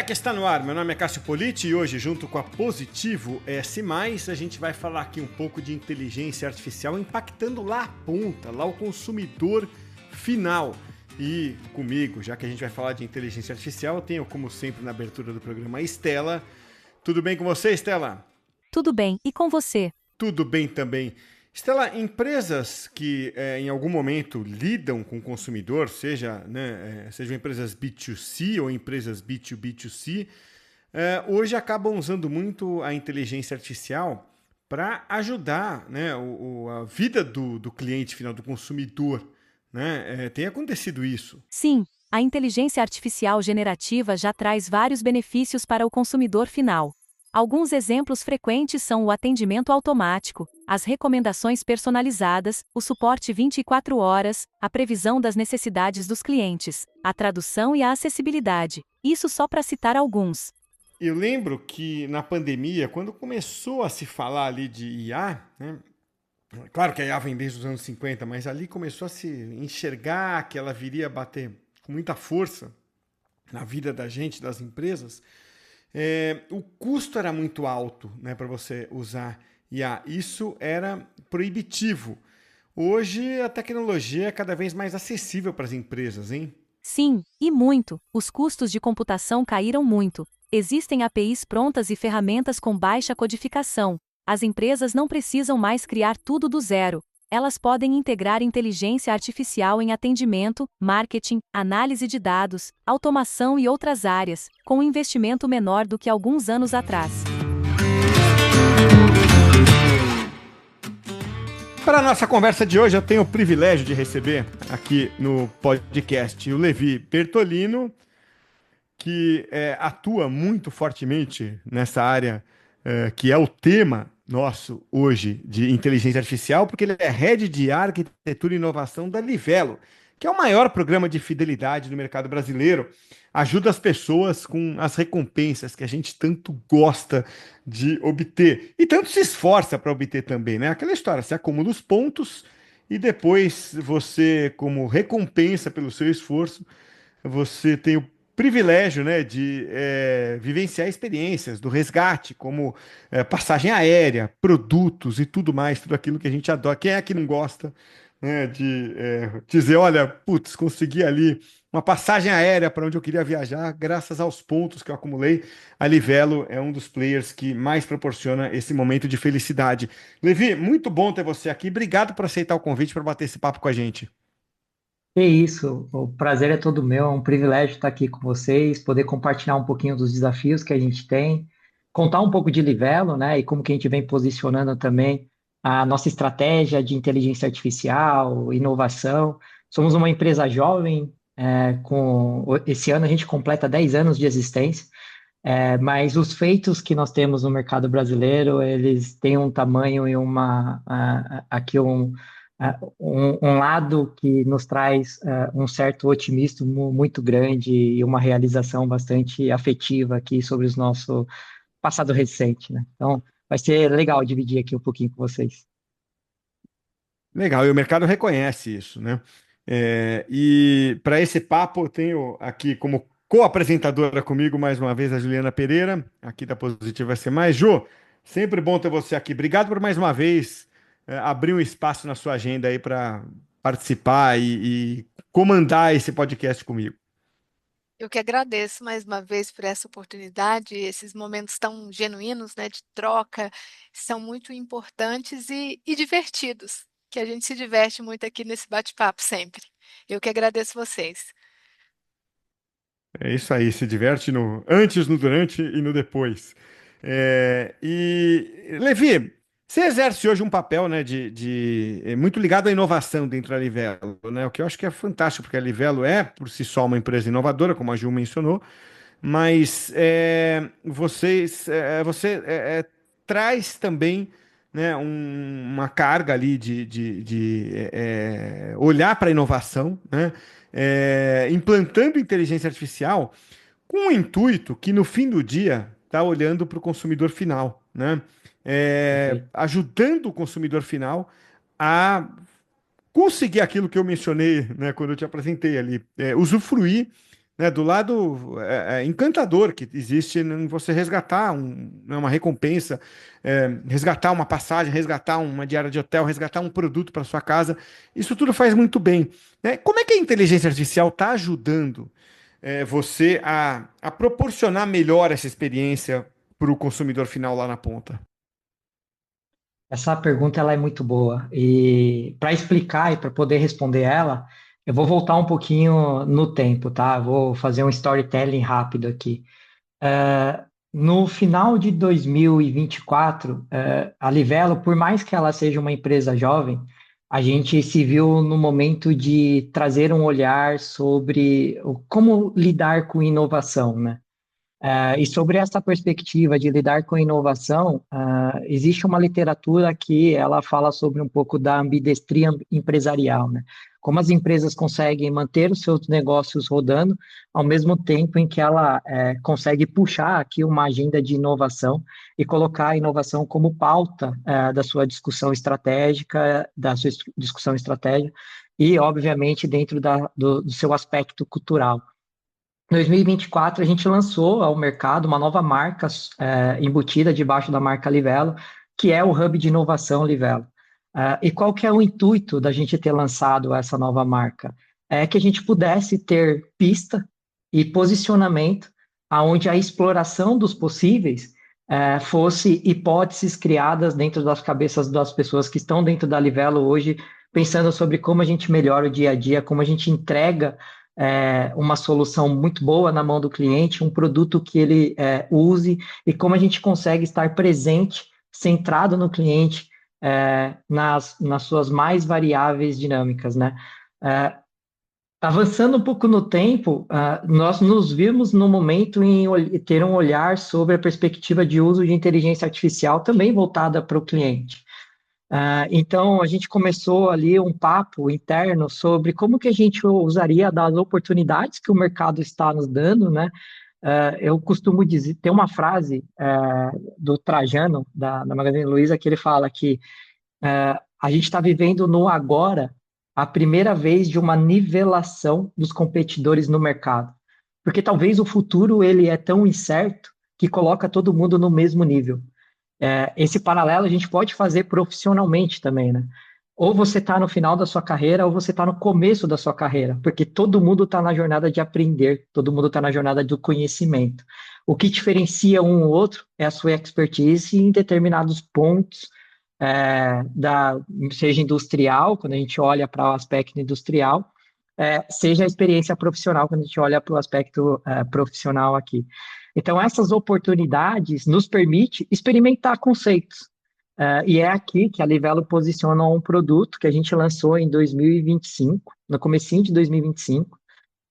Tech está no ar, meu nome é Cássio Politi e hoje, junto com a Positivo S+, a gente vai falar aqui um pouco de inteligência artificial impactando lá a ponta, lá o consumidor final. E comigo, já que a gente vai falar de inteligência artificial, eu tenho, como sempre, na abertura do programa, a Estela. Tudo bem com você, Estela? Tudo bem, e com você? Tudo bem também. Estela, empresas que em algum momento lidam com o consumidor, sejam empresas B2C ou empresas B2B2C, hoje acabam usando muito a inteligência artificial para ajudar, né, a vida do cliente final, do consumidor. Né? Tem acontecido isso. Sim, a inteligência artificial generativa já traz vários benefícios para o consumidor final. Alguns exemplos frequentes são o atendimento automático, as recomendações personalizadas, o suporte 24 horas, a previsão das necessidades dos clientes, a tradução e a acessibilidade. Isso só para citar alguns. Eu lembro que na pandemia, quando começou a se falar ali de IA, né? Claro que a IA vem desde os anos 50, mas ali começou a se enxergar que ela viria a bater com muita força na vida da gente, das empresas. O custo era muito alto, né, para você usar IA. Isso era proibitivo. Hoje a tecnologia é cada vez mais acessível para as empresas, hein? Sim, e muito. Os custos de computação caíram muito. Existem APIs prontas e ferramentas com baixa codificação. As empresas não precisam mais criar tudo do zero. Elas podem integrar inteligência artificial em atendimento, marketing, análise de dados, automação e outras áreas, com um investimento menor do que alguns anos atrás. Para a nossa conversa de hoje, eu tenho o privilégio de receber aqui no podcast o Levi Bertolino, que atua muito fortemente nessa área que é o tema nosso hoje de inteligência artificial, porque ele é Head de Arquitetura e Inovação da Livelo, que é o maior programa de fidelidade do mercado brasileiro. Ajuda as pessoas com as recompensas que a gente tanto gosta de obter e tanto se esforça para obter também, né? Aquela história, você acumula os pontos e depois você, como recompensa pelo seu esforço, você tem o privilégio, né, de vivenciar experiências do resgate, como passagem aérea, produtos e tudo mais, tudo aquilo que a gente adora. Quem é que não gosta, né, de dizer, olha, putz, consegui ali uma passagem aérea para onde eu queria viajar, graças aos pontos que eu acumulei. A Livelo é um dos players que mais proporciona esse momento de felicidade. Levi, muito bom ter você aqui. Obrigado por aceitar o convite para bater esse papo com a gente. É isso, o prazer é todo meu, é um privilégio estar aqui com vocês, poder compartilhar um pouquinho dos desafios que a gente tem, contar um pouco de Livelo, né, e como que a gente vem posicionando também a nossa estratégia de inteligência artificial, inovação. Somos uma empresa jovem, esse ano a gente completa 10 anos de existência, mas os feitos que nós temos no mercado brasileiro, eles têm um tamanho e aqui um lado que nos traz um certo otimismo muito grande e uma realização bastante afetiva aqui sobre o nosso passado recente, né? Então, vai ser legal dividir aqui um pouquinho com vocês. Legal, e o mercado reconhece isso, né? E para esse papo, eu tenho aqui como co-apresentadora comigo, mais uma vez, a Juliana Pereira, aqui da Positiva Ser Mais. Ju, sempre bom ter você aqui. Obrigado por mais uma vez abrir um espaço na sua agenda aí para participar e comandar esse podcast comigo. Eu que agradeço mais uma vez por essa oportunidade, esses momentos tão genuínos, né, de troca, são muito importantes e divertidos, que a gente se diverte muito aqui nesse bate-papo sempre. Eu que agradeço vocês. É isso aí, se diverte no antes, no durante e no depois. Levi, você exerce hoje um papel, né, muito ligado à inovação dentro da Livelo, né? O que eu acho que é fantástico, porque a Livelo é, por si só, uma empresa inovadora, como a Ju mencionou, mas você traz também, né, uma carga ali de olhar para a inovação, né, implantando inteligência artificial com o intuito que no fim do dia está olhando para o consumidor final, né, Perfeito. ajudando o consumidor final a conseguir aquilo que eu mencionei, né, quando eu te apresentei ali, usufruir né, do lado encantador que existe em você resgatar né, uma recompensa, resgatar uma passagem, resgatar uma diária de hotel, resgatar um produto para sua casa. Isso tudo faz muito bem, né? Como é que a inteligência artificial está ajudando você a proporcionar melhor essa experiência para o consumidor final lá na ponta? Essa pergunta ela é muito boa e para explicar e para poder responder ela, eu vou voltar um pouquinho no tempo, tá? Eu vou fazer um storytelling rápido aqui. No final de 2024, a Livelo, por mais que ela seja uma empresa jovem, a gente se viu no momento de trazer um olhar sobre como lidar com inovação, né? E sobre essa perspectiva de lidar com inovação, existe uma literatura que ela fala sobre um pouco da ambidestria empresarial, né? Como as empresas conseguem manter os seus negócios rodando, ao mesmo tempo em que ela consegue puxar aqui uma agenda de inovação e colocar a inovação como pauta da sua discussão estratégica, e, obviamente, dentro do seu aspecto cultural. Em 2024, a gente lançou ao mercado uma nova marca embutida debaixo da marca Livelo, que é o Hub de Inovação Livelo. E qual que é o intuito da gente ter lançado essa nova marca? É que a gente pudesse ter pista e posicionamento aonde a exploração dos possíveis fosse hipóteses criadas dentro das cabeças das pessoas que estão dentro da Livelo hoje, pensando sobre como a gente melhora o dia a dia, como a gente entrega uma solução muito boa na mão do cliente, um produto que ele use e como a gente consegue estar presente, centrado no cliente, nas suas mais variáveis dinâmicas, né? Avançando um pouco no tempo, nós nos vimos no momento em ter um olhar sobre a perspectiva de uso de inteligência artificial também voltada para o cliente. Então, a gente começou ali um papo interno sobre como que a gente usaria das oportunidades que o mercado está nos dando, né? Eu costumo dizer, tem uma frase do Trajano, da Magazine Luiza, que ele fala que a gente está vivendo no agora a primeira vez de uma nivelação dos competidores no mercado. Porque talvez o futuro ele é tão incerto que coloca todo mundo no mesmo nível. Esse paralelo a gente pode fazer profissionalmente também, né? Ou você está no final da sua carreira, ou você está no começo da sua carreira, porque todo mundo está na jornada de aprender, todo mundo está na jornada do conhecimento. O que diferencia um ou outro é a sua expertise em determinados pontos, seja industrial, quando a gente olha para o aspecto industrial, seja a experiência profissional, quando a gente olha para o aspecto profissional aqui. Então, essas oportunidades nos permitem experimentar conceitos. E é aqui que a Livelo posiciona um produto que a gente lançou em 2025, no comecinho de 2025,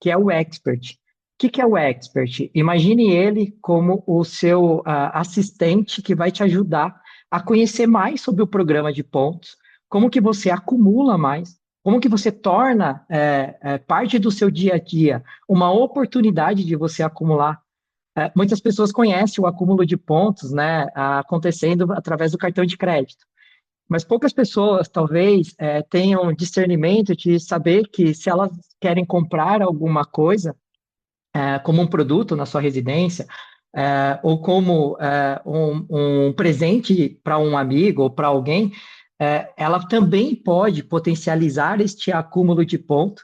que é o Expert. O que é o Expert? Imagine ele como o seu assistente que vai te ajudar a conhecer mais sobre o programa de pontos, como que você acumula mais, como que você torna parte do seu dia a dia uma oportunidade de você acumular. Muitas pessoas conhecem o acúmulo de pontos, né, acontecendo através do cartão de crédito. Mas poucas pessoas, talvez, tenham discernimento de saber que se elas querem comprar alguma coisa, como um produto na sua residência, ou como um presente para um amigo ou para alguém, ela também pode potencializar este acúmulo de pontos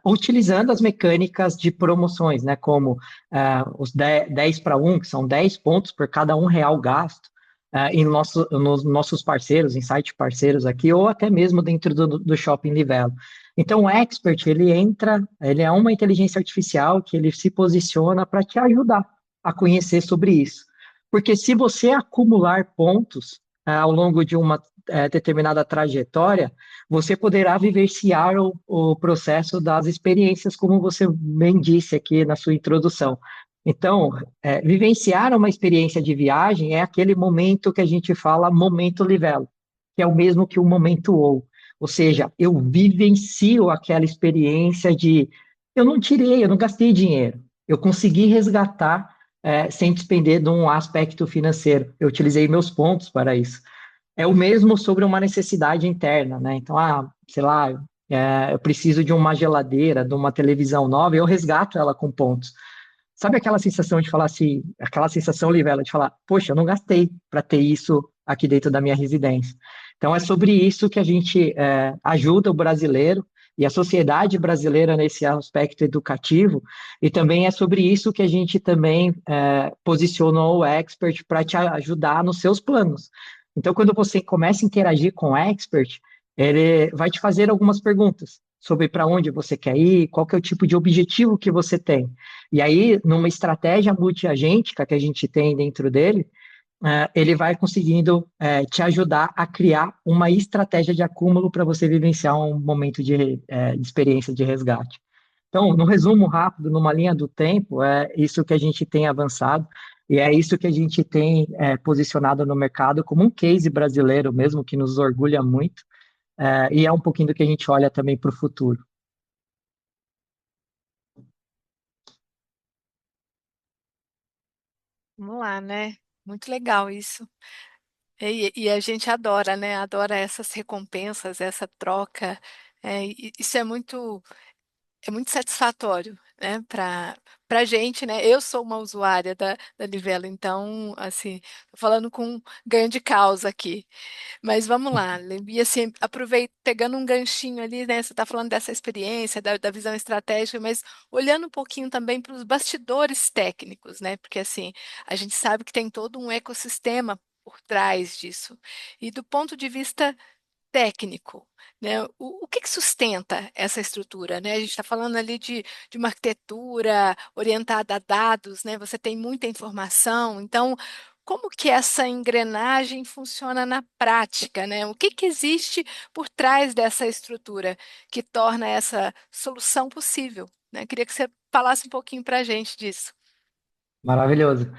utilizando as mecânicas de promoções, né, como os 10 para 1, que são 10 pontos por cada R$ 1 gasto, nos nossos parceiros, em site parceiros aqui, ou até mesmo dentro do Shopping Livelo. Então, o Expert, ele é uma inteligência artificial que ele se posiciona para te ajudar a conhecer sobre isso. Porque se você acumular pontos ao longo de uma determinada trajetória, você poderá vivenciar o processo das experiências, como você bem disse aqui na sua introdução. Então, vivenciar uma experiência de viagem é aquele momento que a gente fala momento Livelo, que é o mesmo que o momento ou seja, eu vivencio aquela experiência de eu não gastei dinheiro, eu consegui resgatar sem despender de um aspecto financeiro, eu utilizei meus pontos para isso. É o mesmo sobre uma necessidade interna, né? Então, sei lá, eu preciso de uma geladeira, de uma televisão nova, eu resgato ela com pontos. Sabe aquela sensação de falar assim, aquela sensação, Livela, de falar, poxa, eu não gastei para ter isso aqui dentro da minha residência. Então, é sobre isso que a gente ajuda o brasileiro e a sociedade brasileira nesse aspecto educativo, e também é sobre isso que a gente também posicionou o Expert para te ajudar nos seus planos. Então, quando você começa a interagir com o Expert, ele vai te fazer algumas perguntas sobre para onde você quer ir, qual que é o tipo de objetivo que você tem. E aí, numa estratégia multiagêntica que a gente tem dentro dele, ele vai conseguindo te ajudar a criar uma estratégia de acúmulo para você vivenciar um momento de experiência de resgate. Então, no resumo rápido, numa linha do tempo, é isso que a gente tem avançado e é isso que a gente tem posicionado no mercado como um case brasileiro mesmo, que nos orgulha muito, e é um pouquinho do que a gente olha também para o futuro. Vamos lá, né? Muito legal isso. E a gente adora, né? Adora essas recompensas, essa troca. Isso é muito satisfatório, né? Para a gente, né? Eu sou uma usuária da Livelo, então, assim, tô falando com ganho de causa aqui. Mas vamos lá, e assim, aproveita, pegando um ganchinho ali, né? Você está falando dessa experiência, da visão estratégica, mas olhando um pouquinho também para os bastidores técnicos, né? Porque assim, a gente sabe que tem todo um ecossistema por trás disso. E do ponto de vista técnico, né? O que que sustenta essa estrutura, né? A gente está falando ali de uma arquitetura orientada a dados, né? Você tem muita informação, então como que essa engrenagem funciona na prática, né? O que que existe por trás dessa estrutura que torna essa solução possível, né? Queria que você falasse um pouquinho para a gente disso. Maravilhoso.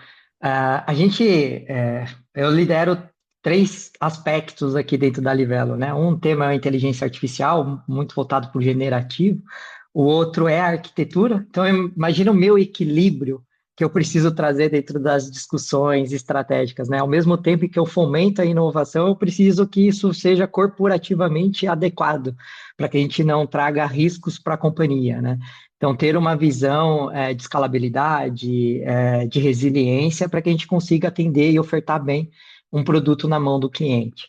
Eu lidero três aspectos aqui dentro da Livelo, né? Um tema é a inteligência artificial, muito voltado para o generativo. O outro é a arquitetura. Então, imagina o meu equilíbrio que eu preciso trazer dentro das discussões estratégicas, né? Ao mesmo tempo que eu fomento a inovação, eu preciso que isso seja corporativamente adequado, para que a gente não traga riscos para a companhia, né? Então, ter uma visão de escalabilidade, de resiliência, para que a gente consiga atender e ofertar bem um produto na mão do cliente.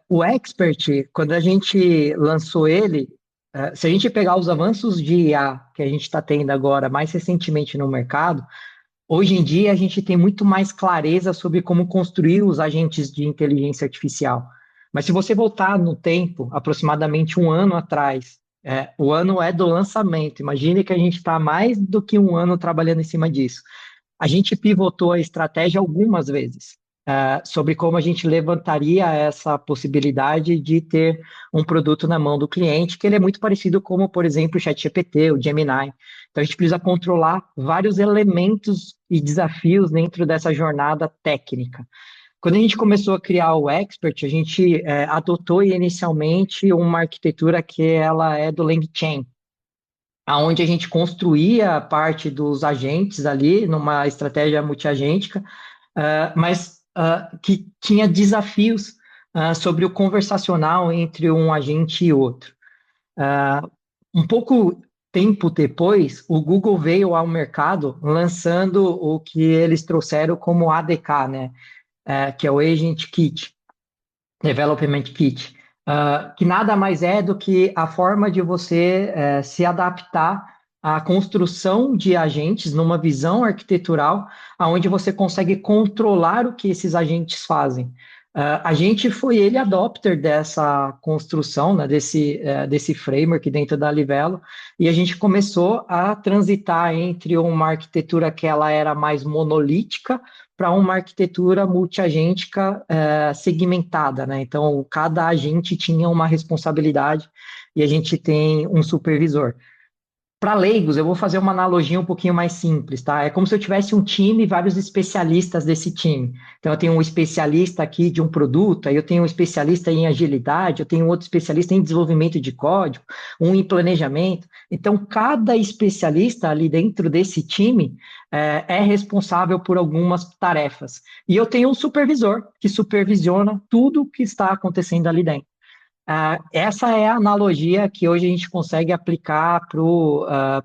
O Expert, quando a gente lançou ele, se a gente pegar os avanços de IA que a gente está tendo agora, mais recentemente no mercado, hoje em dia a gente tem muito mais clareza sobre como construir os agentes de inteligência artificial. Mas se você voltar no tempo, aproximadamente um ano atrás, o ano é do lançamento. Imagine que a gente está mais do que um ano trabalhando em cima disso. A gente pivotou a estratégia algumas vezes, sobre como a gente levantaria essa possibilidade de ter um produto na mão do cliente, que ele é muito parecido como, por exemplo, o ChatGPT, o Gemini. Então, a gente precisa controlar vários elementos e desafios dentro dessa jornada técnica. Quando a gente começou a criar o Expert, a gente adotou inicialmente uma arquitetura que ela é do LangChain, aonde a gente construía a parte dos agentes ali, numa estratégia multiagêntica, mas que tinha desafios sobre o conversacional entre um agente e outro. Um pouco tempo depois, o Google veio ao mercado lançando o que eles trouxeram como ADK, né? Que é o Agent Kit, Development Kit, que nada mais é do que a forma de você se adaptar à construção de agentes numa visão arquitetural, onde você consegue controlar o que esses agentes fazem. A gente foi ele adopter dessa construção, né, desse framework dentro da Livelo, e a gente começou a transitar entre uma arquitetura que ela era mais monolítica para uma arquitetura multiagêntica segmentada, né? Então, cada agente tinha uma responsabilidade e a gente tem um supervisor. Para leigos, eu vou fazer uma analogia um pouquinho mais simples, tá? É como se eu tivesse um time e vários especialistas desse time. Então, eu tenho um especialista aqui de um produto, aí eu tenho um especialista em agilidade, eu tenho outro especialista em desenvolvimento de código, um em planejamento. Então, cada especialista ali dentro desse time é responsável por algumas tarefas. E eu tenho um supervisor que supervisiona tudo o que está acontecendo ali dentro. essa é a analogia que hoje a gente consegue aplicar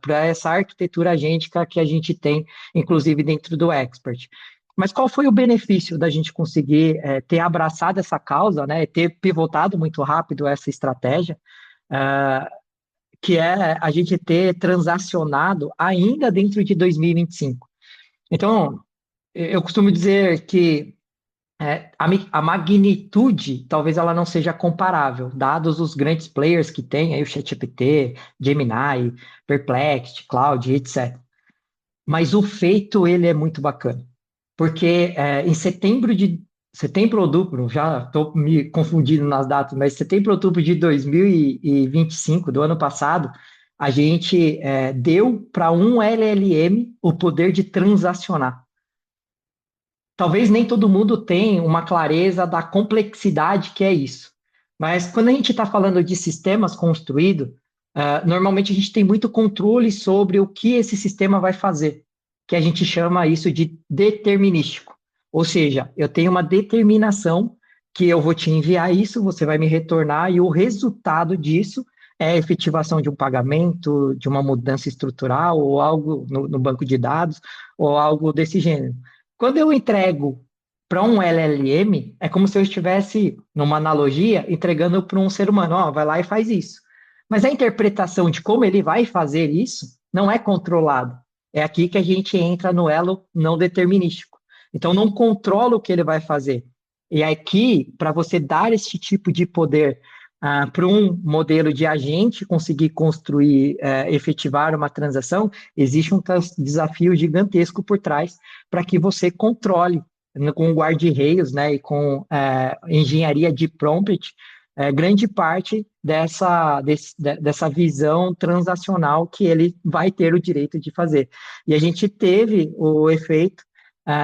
para essa arquitetura agêntica que a gente tem, inclusive dentro do Expert. Mas qual foi o benefício da gente conseguir ter abraçado essa causa, né, ter pivotado muito rápido essa estratégia, ah, que é a gente ter transacionado ainda dentro de 2025? Então, eu costumo dizer que a magnitude talvez ela não seja comparável, dados os grandes players que tem, aí o ChatGPT, Gemini, Perplexity, Cloud, etc. Mas o feito ele é muito bacana, porque em setembro ou outubro, já estou me confundindo nas datas, mas setembro ou outubro de 2025, do ano passado, a gente deu para um LLM o poder de transacionar. Talvez nem todo mundo tenha uma clareza da complexidade que é isso. Mas quando a gente está falando de sistemas construídos, normalmente a gente tem muito controle sobre o que esse sistema vai fazer, que a gente chama isso de determinístico. Ou seja, eu tenho uma determinação que eu vou te enviar isso, você vai me retornar, e o resultado disso é a efetivação de um pagamento, de uma mudança estrutural, ou algo no banco de dados, ou algo desse gênero. Quando eu entrego para um LLM, é como se eu estivesse, numa analogia, entregando para um ser humano, ó, vai lá e faz isso. Mas a interpretação de como ele vai fazer isso não é controlada. É aqui que a gente entra no elo não determinístico. Então, não controla o que ele vai fazer. E aqui, para você dar esse tipo de poder para um modelo de agente conseguir construir, efetivar uma transação, existe um desafio gigantesco por trás para que você controle com guarda-reios, né, e com engenharia de prompt, grande parte dessa visão transacional que ele vai ter o direito de fazer. E a gente teve o efeito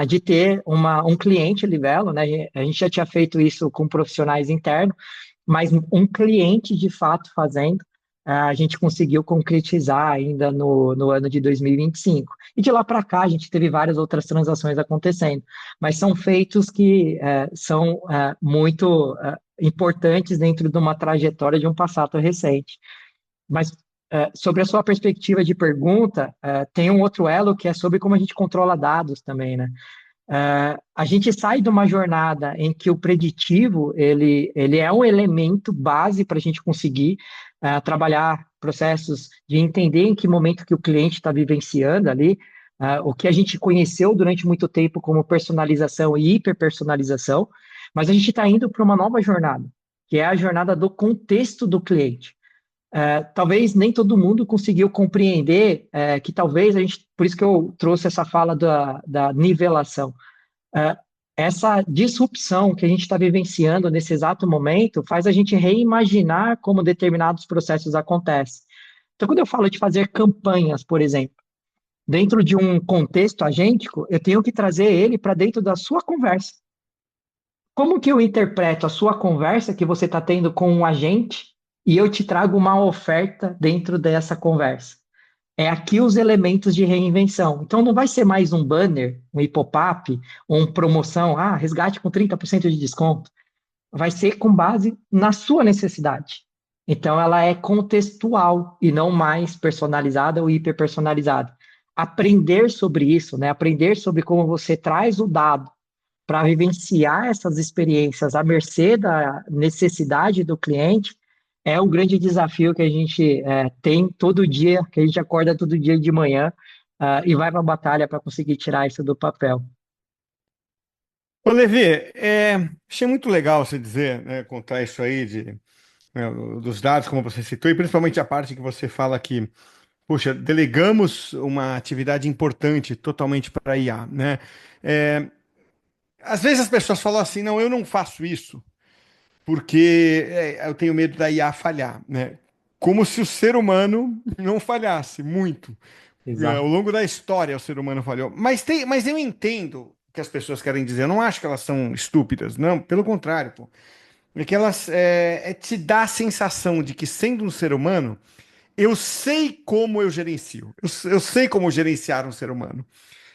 de ter um cliente Livelo, né, a gente já tinha feito isso com profissionais internos, mas um cliente de fato fazendo, a gente conseguiu concretizar ainda no ano de 2025. E de lá para cá, a gente teve várias outras transações acontecendo, mas são feitos que são muito importantes dentro de uma trajetória de um passado recente. Mas sobre a sua perspectiva de pergunta, tem um outro elo que é sobre como a gente controla dados também, né? A gente sai de uma jornada em que o preditivo ele é um elemento base para a gente conseguir trabalhar processos de entender em que momento que o cliente está vivenciando ali, o que a gente conheceu durante muito tempo como personalização e hiperpersonalização, mas a gente está indo para uma nova jornada, que é a jornada do contexto do cliente. Talvez nem todo mundo conseguiu compreender que talvez a gente, por isso que eu trouxe essa fala da nivelação. É, Essa disrupção que a gente está vivenciando nesse exato momento faz a gente reimaginar como determinados processos acontecem. Então, quando eu falo de fazer campanhas, por exemplo, dentro de um contexto agêntico, eu tenho que trazer ele para dentro da sua conversa. Como que eu interpreto a sua conversa que você está tendo com um agente e eu te trago uma oferta dentro dessa conversa? É aqui os elementos de reinvenção. Então, não vai ser mais um banner, um hipopop, ou uma promoção, resgate com 30% de desconto. Vai ser com base na sua necessidade. Então, ela é contextual e não mais personalizada ou hiperpersonalizada. Aprender sobre isso, né? Aprender sobre como você traz o dado para vivenciar essas experiências à mercê da necessidade do cliente, é o grande desafio que a gente tem todo dia, que a gente acorda todo dia de manhã e vai para a batalha para conseguir tirar isso do papel. Ô, Levi, achei muito legal você dizer, né, contar isso aí né, dos dados, como você citou, e principalmente a parte que você fala que, poxa, delegamos uma atividade importante totalmente para a IA, né? É, Às vezes as pessoas falam assim, não, eu não faço isso porque eu tenho medo da IA falhar, né? Como se o ser humano não falhasse muito. Ao Exato. longo da história, o ser humano falhou. Mas eu entendo o que as pessoas querem dizer. Eu não acho que elas são estúpidas, não. Pelo contrário, pô. É que elas te dá a sensação de que, sendo um ser humano, eu sei como eu gerencio. Eu sei como gerenciar um ser humano.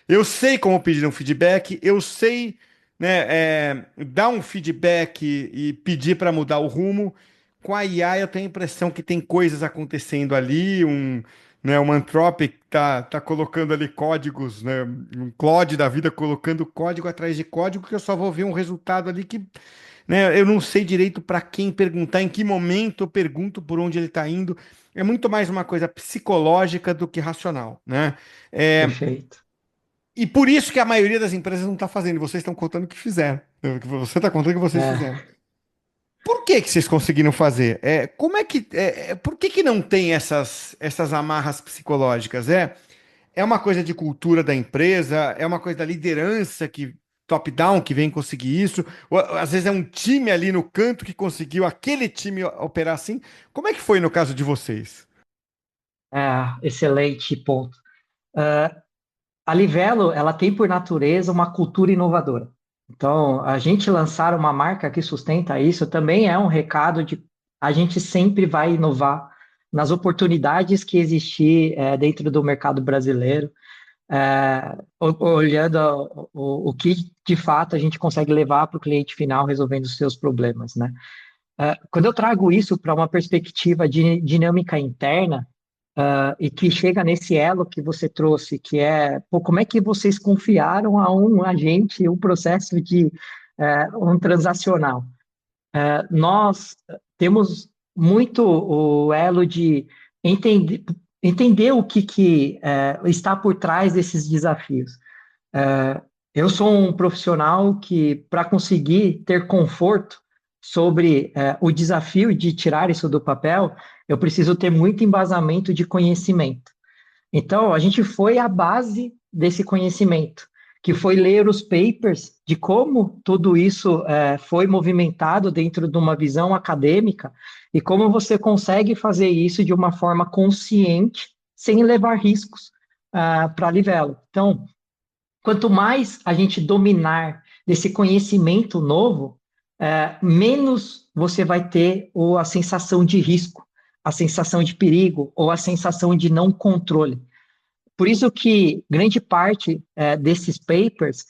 Eu sei como pedir um feedback, eu sei, né, dar um feedback e pedir para mudar o rumo com a IA eu tenho a impressão que tem coisas acontecendo ali, né, uma Anthropic tá colocando ali códigos, né, um Claude da vida colocando código atrás de código que eu só vou ver um resultado ali que, né, eu não sei direito para quem perguntar, em que momento eu pergunto por onde ele está indo. É muito mais uma coisa psicológica do que racional, né? É, Perfeito. e por isso que a maioria das empresas não está fazendo. Vocês estão contando que fizeram. Que você está contando que vocês É, fizeram. Por que que vocês conseguiram fazer? Como é que, por que que não tem essas amarras psicológicas? É uma coisa de cultura da empresa? É uma coisa da liderança que top-down que vem conseguir isso? Ou, às vezes é um time ali no canto que conseguiu aquele time operar assim? Como é que foi no caso de vocês? excelente ponto. A Livelo, ela tem por natureza uma cultura inovadora. Então, a gente lançar uma marca que sustenta isso também é um recado de a gente sempre vai inovar nas oportunidades que existir dentro do mercado brasileiro, olhando o que de fato a gente consegue levar para o cliente final resolvendo os seus problemas, né? Quando eu trago isso para uma perspectiva de dinâmica interna, e que chega nesse elo que você trouxe, que é, pô, como é que vocês confiaram a um agente um processo de um transacional? Nós temos muito o elo de entender, entender o que está por trás desses desafios. Eu sou um profissional que, para conseguir ter conforto sobre o desafio de tirar isso do papel, eu preciso ter muito embasamento de conhecimento. Então, a gente foi à base desse conhecimento, que foi ler os papers de como tudo isso foi movimentado dentro de uma visão acadêmica e como você consegue fazer isso de uma forma consciente, sem levar riscos para a Livelo. Então, quanto mais a gente dominar desse conhecimento novo, menos você vai ter a sensação de risco, a sensação de perigo ou a sensação de não controle. Por isso que grande parte desses papers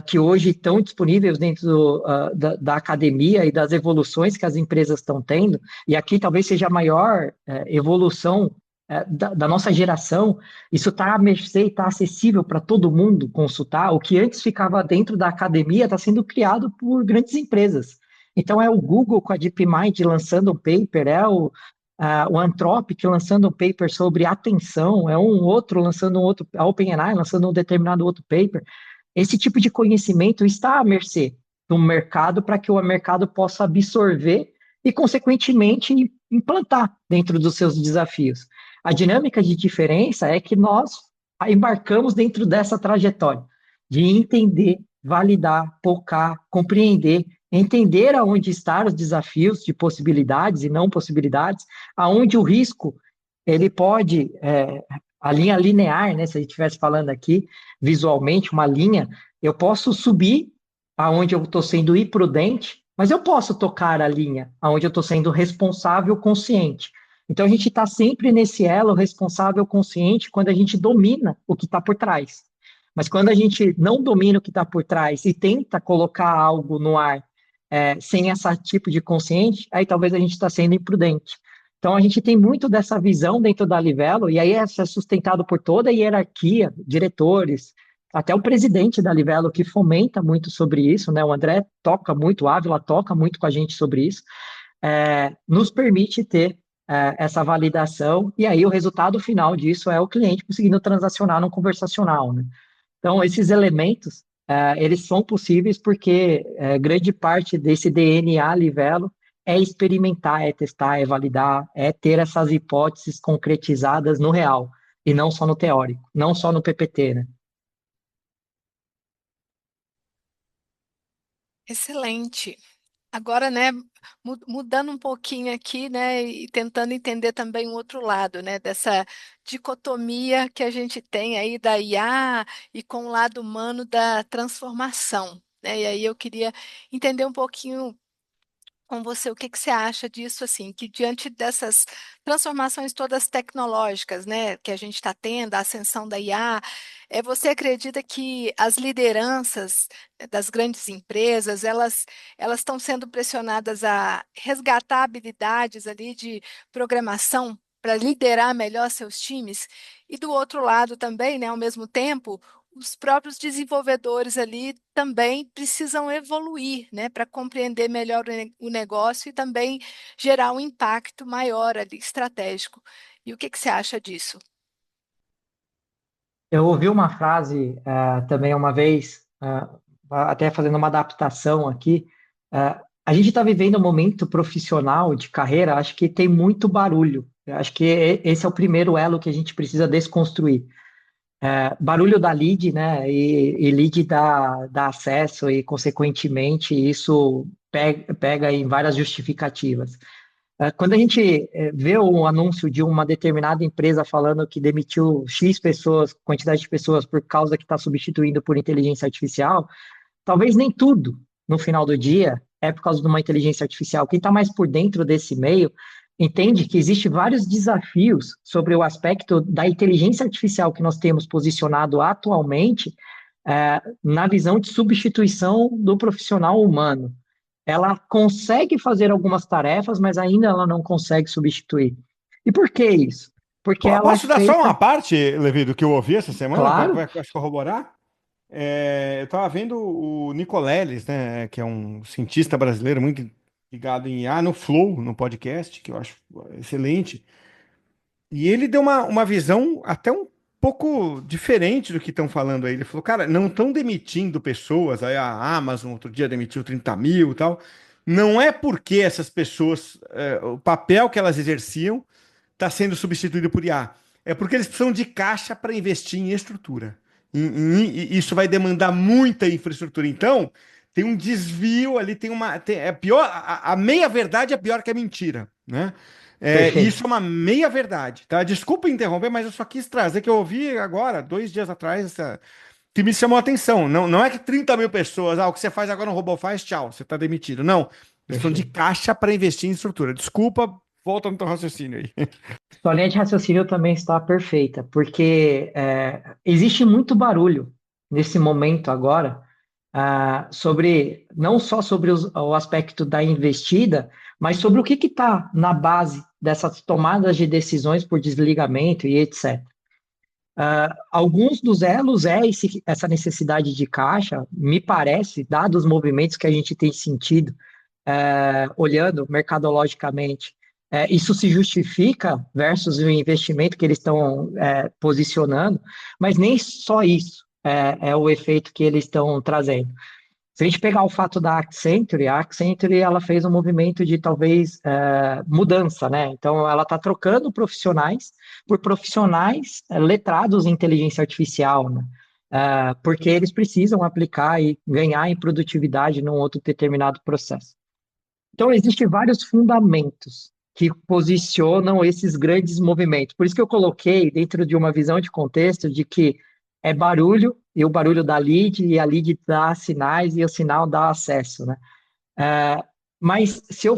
que hoje estão disponíveis dentro da academia e das evoluções que as empresas estão tendo, e aqui talvez seja a maior evolução da nossa geração, isso está à mercê e está acessível para todo mundo consultar. O que antes ficava dentro da academia está sendo criado por grandes empresas. Então, é o Google com a DeepMind lançando um paper, o Anthropic lançando um paper sobre atenção, é um outro lançando um outro, a OpenAI lançando um determinado outro paper. Esse tipo de conhecimento está à mercê do mercado para que o mercado possa absorver e, consequentemente, implantar dentro dos seus desafios. A dinâmica de diferença é que nós embarcamos dentro dessa trajetória de entender, validar, focar, compreender, entender aonde estão os desafios de possibilidades e não possibilidades, aonde o risco ele pode a linha linear, né? Se a gente estivesse falando aqui visualmente uma linha, eu posso subir aonde eu estou sendo imprudente, mas eu posso tocar a linha aonde eu estou sendo responsável, consciente. Então a gente está sempre nesse elo responsável, consciente, quando a gente domina o que está por trás. Mas quando a gente não domina o que está por trás e tenta colocar algo no ar sem esse tipo de consciente, aí talvez a gente está sendo imprudente. Então, a gente tem muito dessa visão dentro da Livelo, e aí é sustentado por toda a hierarquia, diretores, até o presidente da Livelo, que fomenta muito sobre isso, né? O André toca muito, o Ávila toca muito com a gente sobre isso, nos permite ter essa validação, e aí o resultado final disso é o cliente conseguindo transacionar no conversacional, né? Então, esses elementos, eles são possíveis porque grande parte desse DNA Livelo é experimentar, é testar, é validar, é ter essas hipóteses concretizadas no real, e não só no teórico, não só no PPT, né? Excelente. Agora, né, mudando um pouquinho aqui, né, e tentando entender também o outro lado, né, dessa dicotomia que a gente tem aí da IA e com o lado humano da transformação, né? E aí eu queria entender um pouquinho com você, o que que você acha disso, assim, que diante dessas transformações todas tecnológicas, né, que a gente está tendo, a ascensão da IA, você acredita que as lideranças das grandes empresas, elas estão sendo pressionadas a resgatar habilidades ali de programação para liderar melhor seus times? E do outro lado também, né, ao mesmo tempo, os próprios desenvolvedores ali também precisam evoluir, né, para compreender melhor o negócio e também gerar um impacto maior ali, estratégico. E o que que você acha disso? Eu ouvi uma frase também uma vez, até fazendo uma adaptação aqui. A gente está vivendo um momento profissional de carreira, acho que tem muito barulho. Eu acho que esse é o primeiro elo que a gente precisa desconstruir. Barulho dá lead, né? E lead dá acesso, e, consequentemente, isso pega em várias justificativas. Quando a gente vê um anúncio de uma determinada empresa falando que demitiu X pessoas, quantidade de pessoas, por causa que está substituindo por inteligência artificial, talvez nem tudo, no final do dia, é por causa de uma inteligência artificial. Quem está mais por dentro desse meio entende que existem vários desafios sobre o aspecto da inteligência artificial que nós temos posicionado atualmente, na visão de substituição do profissional humano. Ela consegue fazer algumas tarefas, mas ainda ela não consegue substituir. E por que isso? Porque ela é Posso dar só uma feita, parte, Levi, do que eu ouvi essa semana, claro. para corroborar? Eu estava vendo o Nicoleles, né, que é um cientista brasileiro muito ligado em IA, no Flow, no podcast, que eu acho excelente. E ele deu uma visão até um pouco diferente do que estão falando aí. Ele falou, cara, não estão demitindo pessoas, aí a Amazon outro dia demitiu 30 mil e tal. Não é porque essas pessoas, o papel que elas exerciam está sendo substituído por IA. É porque eles precisam de caixa para investir em estrutura. E isso vai demandar muita infraestrutura. Então, tem um desvio ali, é pior, a meia-verdade é pior que a mentira, né? Perfeito. Isso é uma meia-verdade, tá? Desculpa interromper, mas eu só quis trazer que eu ouvi agora, 2 dias atrás, que me chamou a atenção. Não, não é que 30 mil pessoas, o que você faz agora no robô faz, tchau, você está demitido. Não, eles precisam de Perfeito. caixa para investir em estrutura. Desculpa, volta no teu raciocínio aí. Sua linha de raciocínio também está perfeita, porque existe muito barulho nesse momento agora, sobre não só sobre o aspecto da investida, mas sobre o que está na base dessas tomadas de decisões por desligamento e etc. Alguns dos elos essa necessidade de caixa, me parece, dados os movimentos que a gente tem sentido, olhando mercadologicamente, isso se justifica versus o investimento que eles estão posicionando, mas nem só isso é o efeito que eles estão trazendo. Se a gente pegar o fato da Accenture, a Accenture ela fez um movimento de talvez mudança, né? Então ela está trocando profissionais por profissionais letrados em inteligência artificial, né? Porque eles precisam aplicar e ganhar em produtividade num outro determinado processo. Então existem vários fundamentos que posicionam esses grandes movimentos. Por isso que eu coloquei dentro de uma visão de contexto de que é barulho, e o barulho dá lead, e a lead dá sinais, e o sinal dá acesso, né? Mas se eu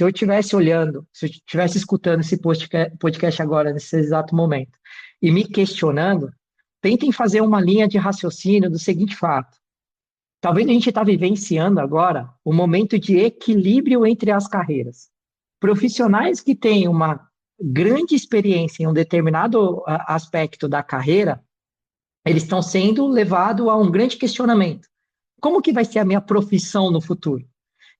estivesse olhando, se eu estivesse escutando esse podcast agora, nesse exato momento, e me questionando, tentem fazer uma linha de raciocínio do seguinte fato. Talvez a gente está vivenciando agora um momento de equilíbrio entre as carreiras. Profissionais que têm uma grande experiência em um determinado aspecto da carreira, eles estão sendo levados a um grande questionamento. Como que vai ser a minha profissão no futuro?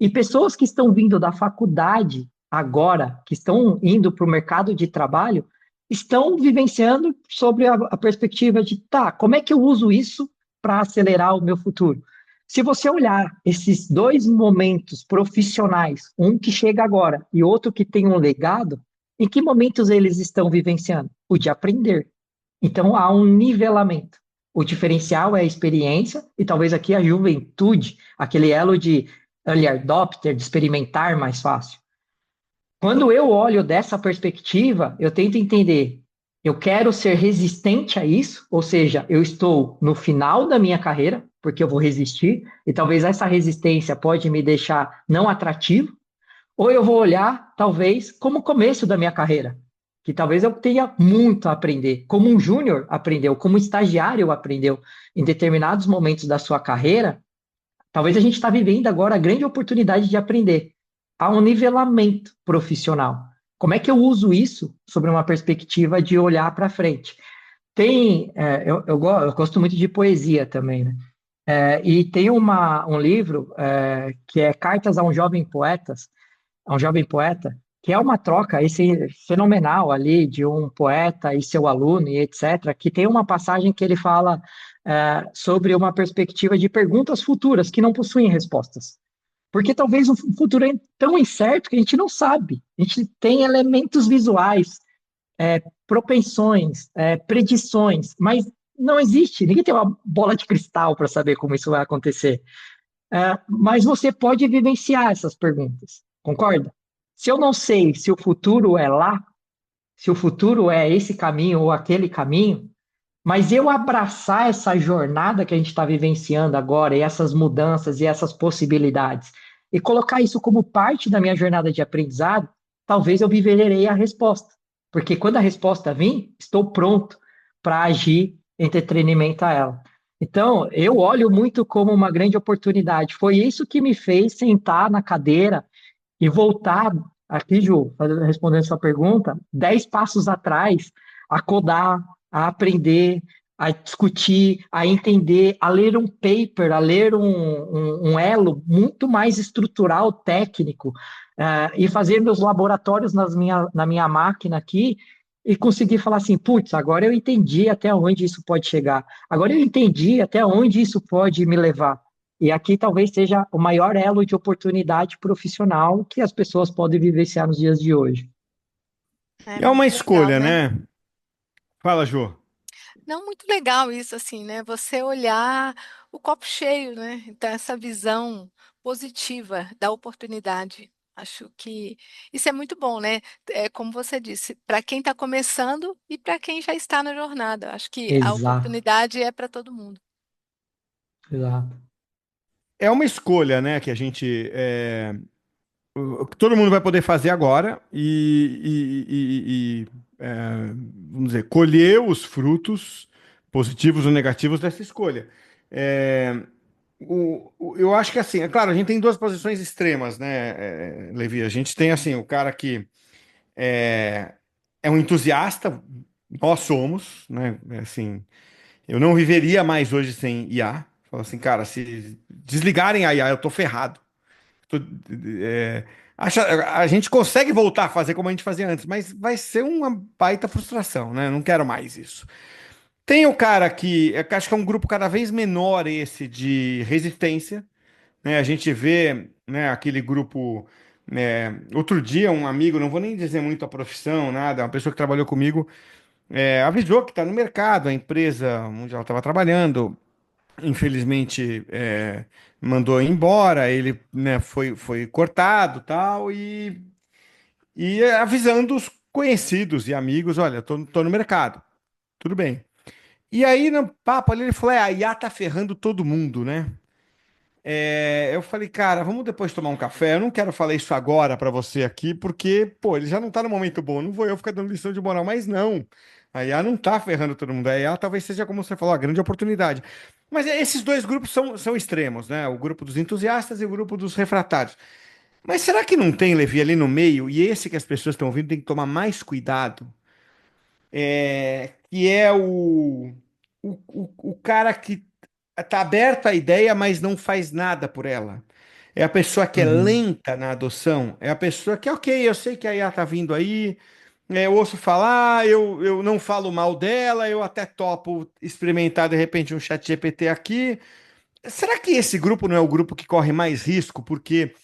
E pessoas que estão vindo da faculdade agora, que estão indo para o mercado de trabalho, estão vivenciando sobre a perspectiva de, tá, como é que eu uso isso para acelerar o meu futuro? Se você olhar esses dois momentos profissionais, um que chega agora e outro que tem um legado, em que momentos eles estão vivenciando? O de aprender. Então, há um nivelamento. O diferencial é a experiência e talvez aqui a juventude, aquele elo de early adopter, de experimentar mais fácil. Quando eu olho dessa perspectiva, eu tento entender, eu quero ser resistente a isso, ou seja, eu estou no final da minha carreira, porque eu vou resistir, e talvez essa resistência pode me deixar não atrativo, ou eu vou olhar, talvez, como o começo da minha carreira, que talvez eu tenha muito a aprender, como um júnior aprendeu, como um estagiário aprendeu em determinados momentos da sua carreira. Talvez a gente está vivendo agora a grande oportunidade de aprender. Há um nivelamento profissional. Como é que eu uso isso sobre uma perspectiva de olhar para frente? Eu gosto muito de poesia também, né? E tem um livro que é Cartas a um jovem poeta, que é uma troca esse, fenomenal ali de um poeta e seu aluno e etc., que tem uma passagem que ele fala sobre uma perspectiva de perguntas futuras que não possuem respostas. Porque talvez o futuro é tão incerto que a gente não sabe. A gente tem elementos visuais, propensões, predições, mas não existe. Ninguém tem uma bola de cristal para saber como isso vai acontecer. Mas você pode vivenciar essas perguntas, concorda? Se eu não sei se o futuro é lá, se o futuro é esse caminho ou aquele caminho, mas eu abraçar essa jornada que a gente está vivenciando agora, e essas mudanças e essas possibilidades, e colocar isso como parte da minha jornada de aprendizado, talvez eu viverei a resposta. Porque quando a resposta vir, estou pronto para agir em detrimento a ela. Então, eu olho muito como uma grande oportunidade. Foi isso que me fez sentar na cadeira e voltar, aqui, Ju, respondendo sua pergunta, 10 passos atrás, a codar, a aprender, a discutir, a entender, a ler um paper, a ler um elo muito mais estrutural, técnico, e fazer meus laboratórios na minha máquina aqui, e conseguir falar assim, putz, agora eu entendi até onde isso pode chegar, agora eu entendi até onde isso pode me levar. E aqui talvez seja o maior elo de oportunidade profissional que as pessoas podem vivenciar nos dias de hoje. É E é uma muito legal, escolha, né? né? Fala, Jô. Não, muito legal isso, assim, né? Você olhar o copo cheio, né? Então, essa visão positiva da oportunidade. Acho que isso é muito bom, né? É como você disse, para quem está começando e para quem já está na jornada. Acho que a Exato, oportunidade é para todo mundo. exato. É uma escolha, né, que a gente que todo mundo vai poder fazer agora vamos dizer, colher os frutos positivos ou negativos dessa escolha. É, eu acho que assim, é claro, a gente tem duas posições extremas, né, Levi? A gente tem assim o cara que é, é um entusiasta, nós somos, né? Assim, eu não viveria mais hoje sem IA. Fala assim, cara, se desligarem a IA, eu tô ferrado. Tô- é, a gente consegue voltar a fazer como a gente fazia antes, mas vai ser uma baita frustração, né? Não quero mais isso. Tem o cara que acho que é um grupo cada vez menor esse de resistência, né? A gente vê, né, aquele grupo. Outro dia, um amigo, não vou nem dizer muito a profissão, nada, uma pessoa que trabalhou comigo, avisou que está no mercado, a empresa onde ela estava trabalhando, infelizmente, mandou embora, ele, né, foi cortado, tal, e avisando os conhecidos e amigos, olha, tô no mercado, tudo bem. E aí, no papo ali, ele falou, a IA tá ferrando todo mundo, né? Eu falei, cara, vamos depois tomar um café. Eu não quero falar isso agora pra você aqui, porque, pô, ele já não tá no momento bom. Não vou eu ficar dando lição de moral, mas não. A IA não tá ferrando todo mundo. A IA talvez seja, como você falou, a grande oportunidade. Mas esses dois grupos são extremos, né? O grupo dos entusiastas e o grupo dos refratários. Mas será que não tem, Levi, ali no meio? E esse que as pessoas estão ouvindo tem que tomar mais cuidado, que é o cara que tá aberto à ideia, mas não faz nada por ela. É a pessoa que é Uhum. lenta na adoção. É a pessoa que, ok, eu sei que a IA tá vindo aí, eu ouço falar, eu não falo mal dela, eu até topo experimentar de repente um chat GPT aqui. Será que esse grupo não é o grupo que corre mais risco? Porque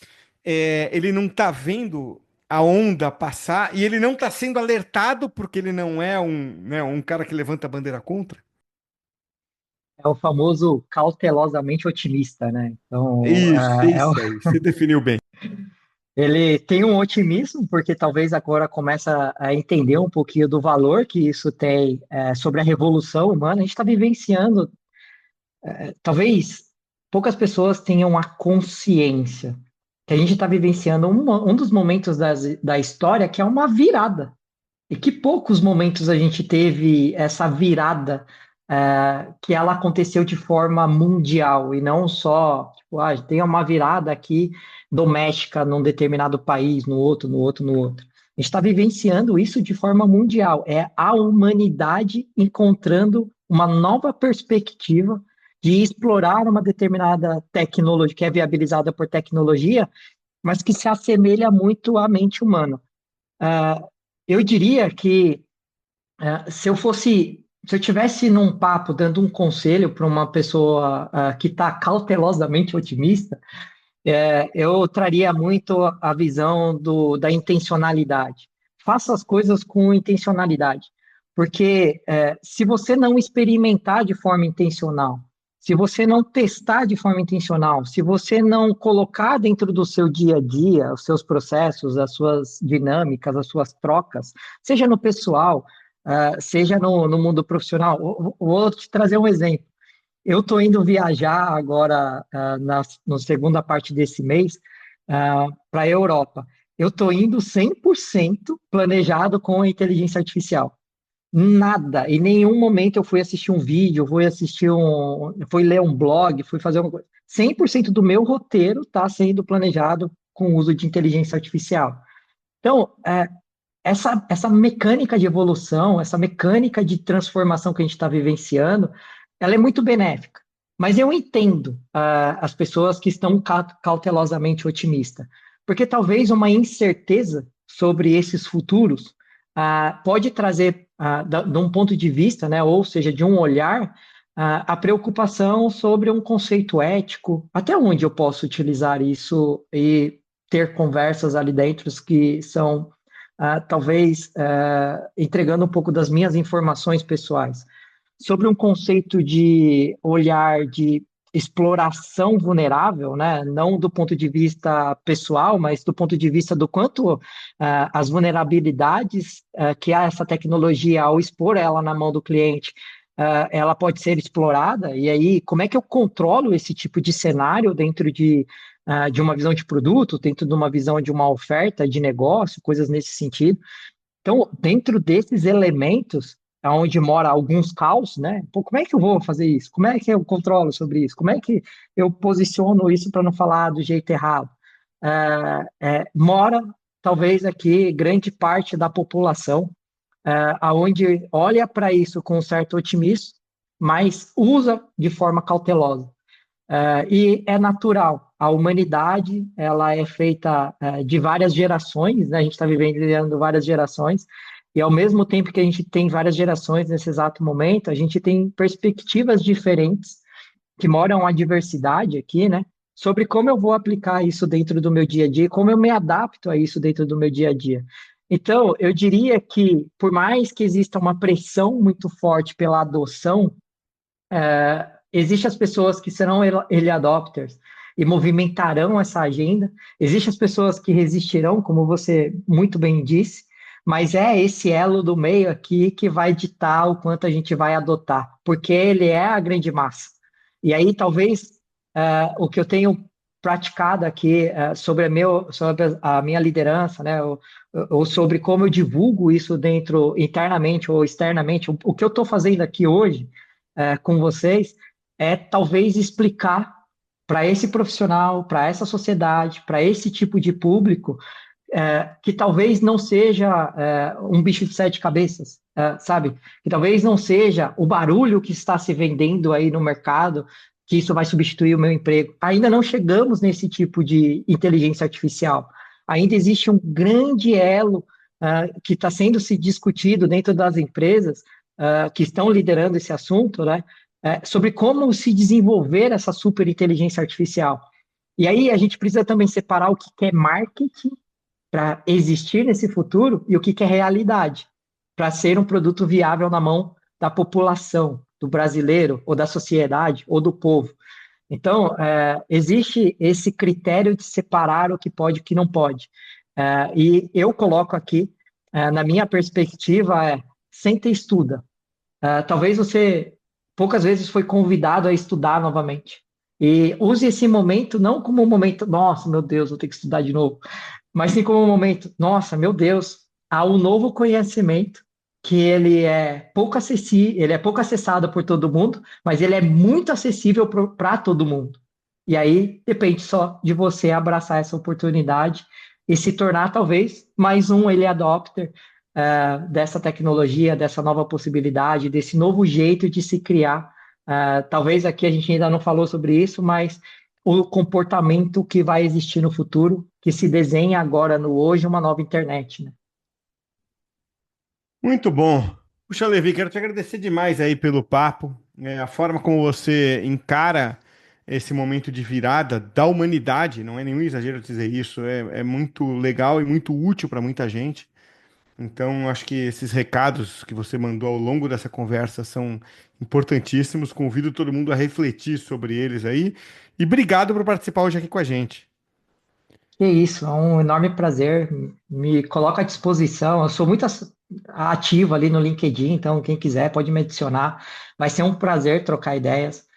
ele não está vendo a onda passar e ele não está sendo alertado porque ele não é um cara que levanta a bandeira contra? É o famoso cautelosamente otimista, né? Então, Isso aí, você definiu bem. ele tem um otimismo, porque talvez agora começa a entender um pouquinho do valor que isso tem sobre a revolução humana. A gente está vivenciando, talvez poucas pessoas tenham a consciência que a gente está vivenciando um dos momentos da história que é uma virada. E que poucos momentos a gente teve essa virada, que ela aconteceu de forma mundial e não só, tipo, tem uma virada aqui doméstica num determinado país, no outro, no outro, no outro. A gente está vivenciando isso de forma mundial. É a humanidade encontrando uma nova perspectiva de explorar uma determinada tecnologia, que é viabilizada por tecnologia, mas que se assemelha muito à mente humana. Ah, eu diria que se eu tivesse num papo dando um conselho para uma pessoa que está cautelosamente otimista, eu traria muito a visão da intencionalidade. Faça as coisas com intencionalidade, porque se você não experimentar de forma intencional, se você não testar de forma intencional, se você não colocar dentro do seu dia a dia os seus processos, as suas dinâmicas, as suas trocas, seja no pessoal, seja no mundo profissional. Vou te trazer um exemplo. Eu estou indo viajar agora, na segunda parte desse mês, para a Europa. Eu estou indo 100% planejado com a inteligência artificial. Nada, em nenhum momento eu fui assistir um vídeo, fui ler um blog, fui fazer uma coisa. 100% do meu roteiro está sendo planejado com o uso de inteligência artificial. Então, essa mecânica de evolução, essa mecânica de transformação que a gente está vivenciando, ela é muito benéfica. Mas eu entendo as pessoas que estão cautelosamente otimistas, porque talvez uma incerteza sobre esses futuros pode trazer, de um ponto de vista, né, ou seja, de um olhar, a preocupação sobre um conceito ético, até onde eu posso utilizar isso e ter conversas ali dentro que são talvez entregando um pouco das minhas informações pessoais, sobre um conceito de olhar de exploração vulnerável, né? Não do ponto de vista pessoal, mas do ponto de vista do quanto as vulnerabilidades que há essa tecnologia, ao expor ela na mão do cliente, ela pode ser explorada, e aí como é que eu controlo esse tipo de cenário dentro de uma visão de produto, dentro de uma visão de uma oferta de negócio, coisas nesse sentido. Então, dentro desses elementos, onde mora alguns caos, né? Pô, como é que eu vou fazer isso? Como é que eu controlo sobre isso? Como é que eu posiciono isso para não falar do jeito errado? Mora, talvez, aqui grande parte da população, aonde olha para isso com um certo otimismo, mas usa de forma cautelosa. E é natural. A humanidade, ela é feita de várias gerações, né? A gente está vivendo várias gerações, e ao mesmo tempo que a gente tem várias gerações nesse exato momento, a gente tem perspectivas diferentes que moram a diversidade aqui, né? Sobre como eu vou aplicar isso dentro do meu dia a dia, como eu me adapto a isso dentro do meu dia a dia. Então, eu diria que, por mais que exista uma pressão muito forte pela adoção, existem as pessoas que serão early adopters e movimentarão essa agenda. Existem as pessoas que resistirão, como você muito bem disse, mas é esse elo do meio aqui que vai ditar o quanto a gente vai adotar, porque ele é a grande massa. E aí, talvez, o que eu tenho praticado aqui sobre a minha liderança, né, ou sobre como eu divulgo isso dentro, internamente ou externamente, o que eu estou fazendo aqui hoje com vocês, talvez explicar para esse profissional, para essa sociedade, para esse tipo de público, que talvez não seja um bicho de sete cabeças, sabe? Que talvez não seja o barulho que está se vendendo aí no mercado, que isso vai substituir o meu emprego. Ainda não chegamos nesse tipo de inteligência artificial. Ainda existe um grande elo que está sendo se discutido dentro das empresas que estão liderando esse assunto, né? Sobre como se desenvolver essa super inteligência artificial. E aí a gente precisa também separar o que é marketing para existir nesse futuro e o que é realidade, para ser um produto viável na mão da população, do brasileiro, ou da sociedade, ou do povo. Então, existe esse critério de separar o que pode e o que não pode. E eu coloco aqui, na minha perspectiva, senta e estuda. Talvez você poucas vezes foi convidado a estudar novamente. E use esse momento não como um momento, nossa, meu Deus, vou ter que estudar de novo, mas sim como um momento, nossa, meu Deus, há um novo conhecimento que ele é pouco acessado por todo mundo, mas ele é muito acessível para todo mundo. E aí depende só de você abraçar essa oportunidade e se tornar talvez mais um early adopter dessa tecnologia, dessa nova possibilidade, desse novo jeito de se criar. Talvez aqui a gente ainda não falou sobre isso, mas o comportamento que vai existir no futuro, que se desenha agora no hoje, uma nova internet, né? Muito bom. Puxa, Levi, quero te agradecer demais aí pelo papo, a forma como você encara esse momento de virada da humanidade, não é nenhum exagero dizer isso, é muito legal e muito útil para muita gente. Então, acho que esses recados que você mandou ao longo dessa conversa são importantíssimos. Convido todo mundo a refletir sobre eles aí. E obrigado por participar hoje aqui com a gente. Que isso, é um enorme prazer. Me coloco à disposição. Eu sou muito ativo ali no LinkedIn, então quem quiser pode me adicionar. Vai ser um prazer trocar ideias.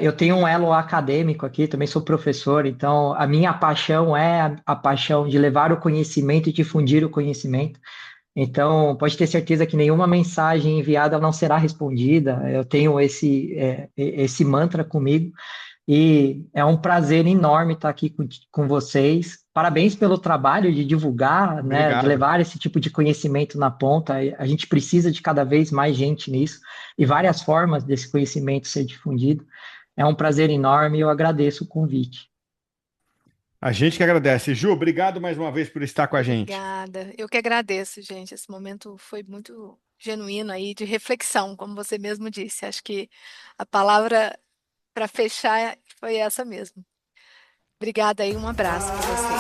Eu tenho um elo acadêmico aqui, também sou professor, então a minha paixão é a paixão de levar o conhecimento e difundir o conhecimento. Então, pode ter certeza que nenhuma mensagem enviada não será respondida. Eu tenho esse mantra comigo. E é um prazer enorme estar aqui com vocês. Parabéns pelo trabalho de divulgar, né, de Obrigado. levar esse tipo de conhecimento na ponta. A gente precisa de cada vez mais gente nisso e várias formas desse conhecimento ser difundido. É um prazer enorme e eu agradeço o convite. A gente que agradece. Ju, obrigado mais uma vez por estar com a gente. Obrigada. Eu que agradeço, gente. Esse momento foi muito genuíno aí de reflexão, como você mesmo disse. Acho que a palavra para fechar foi essa mesmo. Obrigada aí, um abraço para vocês.